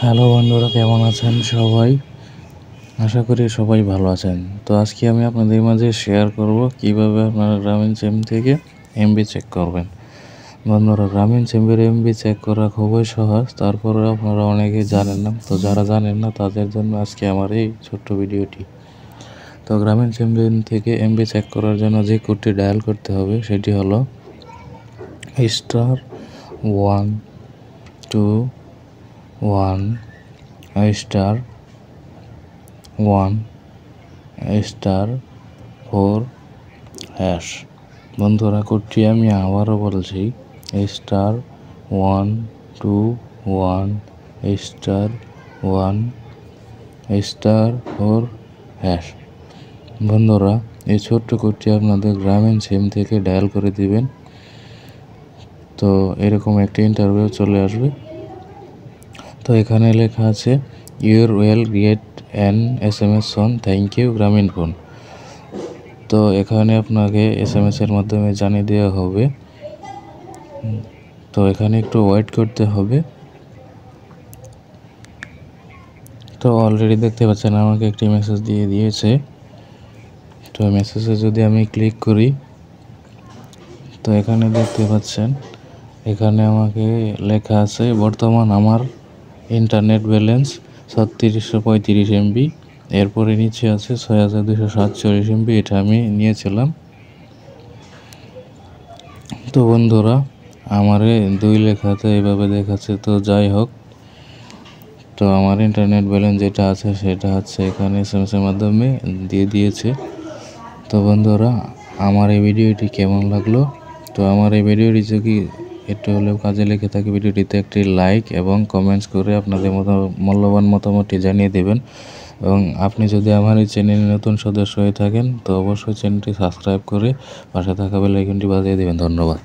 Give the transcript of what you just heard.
Hello বন্ধুরা, কেমন আছেন সবাই? আশা করি সবাই ভালো আছেন। তো আজকে আমি আপনাদের মাঝে শেয়ার করব কিভাবে আপনারা গ্রামীণ সিম থেকে এমবি চেক করবেন। বন্ধুরা, গ্রামীণ সিমের এমবি চেক করা খুবই সহজ, তারপরেও আপনারা অনেকেই জানেন না। তো যারা জানেন না তাদের জন্য আজকে আমার এই ছোট্ট ভিডিওটি। তো গ্রামীণ সিম থেকে এমবি চেক করার জন্য যে কোডটি ডায়াল করতে হবে সেটি হলো *121*1*1 *4#। বন্ধুরা, কোডটি আমি আবারও বলছি, *121*1*4#। বন্ধুরা, এই ছোট্ট কোডটি আপনাদের গ্রামীণ সিম থেকে ডায়াল করে দিবেন। তো এরকম একটা ইন্টারভিউ চলে আসবে। তো এখানে লেখা আছে your will get an SMS on thank you Grameenphone. তো এখানে আপনাকে SMS এর মাধ্যমে জানিয়ে দেওয়া হবে। তো এখানে একটু ওয়েট করতে হবে। তো অলরেডি দেখতে পাচ্ছেন আমাকে একটি মেসেজ দিয়ে দিয়েছে। তো মেসেজে যদি আমি ক্লিক করি, তো এখানে দেখতে পাচ্ছেন এখানে আমাকে লেখা আছে বর্তমান আমার ইন্টারনেট ব্যালেন্স 3635 MB। এরপরে নিচে আছে 6247 MB, এটা আমি নিয়েছিলাম। তো বন্ধুরা, আমারে 2 লেখাতে এইভাবে দেখাচ্ছে। তো যাই হোক, তো আমার ইন্টারনেট ব্যালেন্স যেটা আছে সেটা হচ্ছে এখানে SMS এর মাধ্যমে দিয়ে দিয়েছে। তো বন্ধুরা, আমার এই ভিডিওটি কেমন লাগলো? তো আমার এই ভিডিওটি যদি একটু হলেও কাজে লেগে থাকে, ভিডিওটিতে একটি লাইক এবং কমেন্টস করে আপনাদের মূল্যবান মতামতটি জানিয়ে দেবেন। এবং আপনি যদি আমার এই চ্যানেলে নতুন সদস্য হয়ে থাকেন তো অবশ্যই চ্যানেলটি সাবস্ক্রাইব করে পাশে থাকা বেল আইকনটি বাজিয়ে দেবেন। ধন্যবাদ।